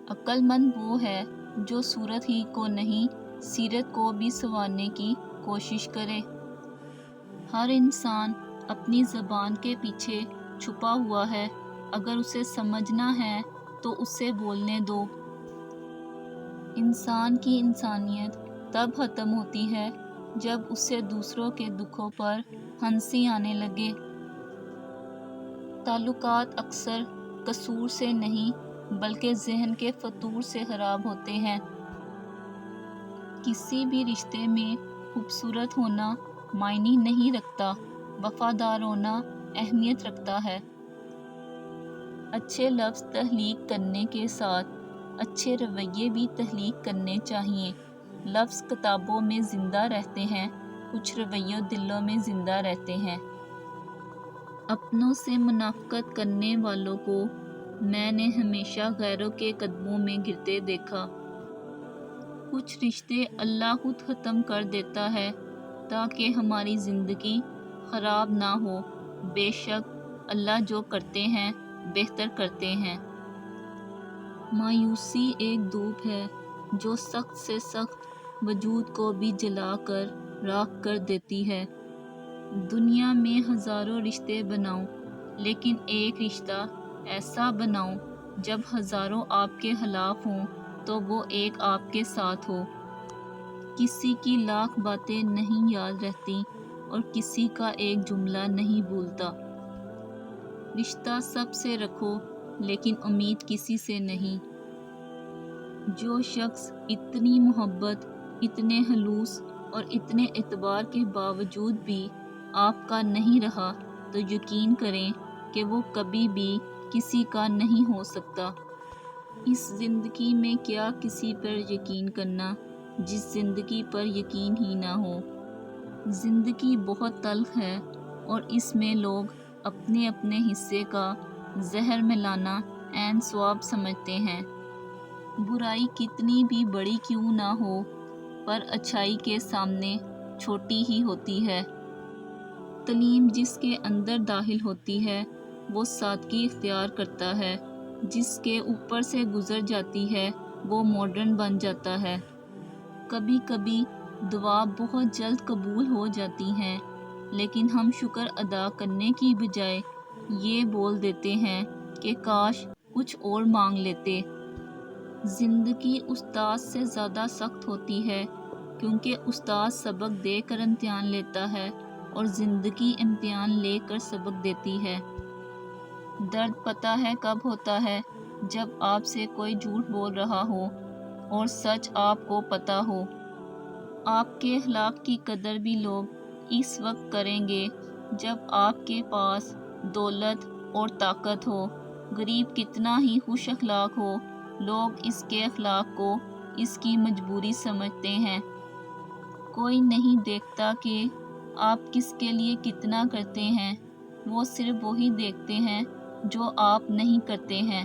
عقل مند وہ ہے جو صورت ہی کو نہیں سیرت کو بھی سنوارنے کی کوشش کرے۔ ہر انسان اپنی زبان کے پیچھے چھپا ہوا ہے، اگر اسے سمجھنا ہے تو اسے بولنے دو۔ انسان کی انسانیت تب ختم ہوتی ہے جب اسے دوسروں کے دکھوں پر ہنسی آنے لگے۔ تعلقات اکثر قصور سے نہیں بلکہ ذہن کے فطور سے خراب ہوتے ہیں۔ کسی بھی رشتے میں خوبصورت ہونا معنی نہیں رکھتا، وفادار ہونا اہمیت رکھتا ہے۔ اچھے لفظ تخلیق کرنے کے ساتھ اچھے رویے بھی تخلیق کرنے چاہیے۔ لفظ کتابوں میں زندہ رہتے ہیں، کچھ رویے دلوں میں زندہ رہتے ہیں۔ اپنوں سے منافقت کرنے والوں کو میں نے ہمیشہ غیروں کے قدموں میں گرتے دیکھا۔ کچھ رشتے اللہ خود ختم کر دیتا ہے تاکہ ہماری زندگی خراب نہ ہو۔ بے شک اللہ جو کرتے ہیں بہتر کرتے ہیں۔ مایوسی ایک دھوپ ہے جو سخت سے سخت وجود کو بھی جلا کر راکھ کر دیتی ہے۔ دنیا میں ہزاروں رشتے بناؤ لیکن ایک رشتہ ایسا بناؤ جب ہزاروں آپ کے خلاف ہوں تو وہ ایک آپ کے ساتھ ہو۔ کسی کی لاکھ باتیں نہیں یاد رہتی اور کسی کا ایک جملہ نہیں بھولتا۔ رشتہ سب سے رکھو لیکن امید کسی سے نہیں۔ جو شخص اتنی محبت، اتنے خلوص اور اتنے اعتبار کے باوجود بھی آپ کا نہیں رہا تو یقین کریں کہ وہ کبھی بھی کسی کا نہیں ہو سکتا۔ اس زندگی میں کیا کسی پر یقین کرنا جس زندگی پر یقین ہی نہ ہو۔ زندگی بہت تلخ ہے اور اس میں لوگ اپنے اپنے حصے کا زہر ملانا عین ثواب سمجھتے ہیں۔ برائی کتنی بھی بڑی کیوں نہ ہو پر اچھائی کے سامنے چھوٹی ہی ہوتی ہے۔ تعلیم جس کے اندر داخل ہوتی ہے وہ سادگی اختیار کرتا ہے، جس کے اوپر سے گزر جاتی ہے وہ ماڈرن بن جاتا ہے۔ کبھی کبھی دعا بہت جلد قبول ہو جاتی ہیں لیکن ہم شکر ادا کرنے کی بجائے یہ بول دیتے ہیں کہ کاش کچھ اور مانگ لیتے۔ زندگی استاد سے زیادہ سخت ہوتی ہے کیونکہ استاد سبق دے کر امتحان لیتا ہے اور زندگی امتحان لے کر سبق دیتی ہے۔ درد پتہ ہے کب ہوتا ہے؟ جب آپ سے کوئی جھوٹ بول رہا ہو اور سچ آپ کو پتہ ہو۔ آپ کے اخلاق کی قدر بھی لوگ اس وقت کریں گے جب آپ کے پاس دولت اور طاقت ہو۔ غریب کتنا ہی خوش اخلاق ہو، لوگ اس کے اخلاق کو اس کی مجبوری سمجھتے ہیں۔ کوئی نہیں دیکھتا کہ آپ کس کے لیے کتنا کرتے ہیں، وہ صرف وہی دیکھتے ہیں جو آپ نہیں کرتے ہیں۔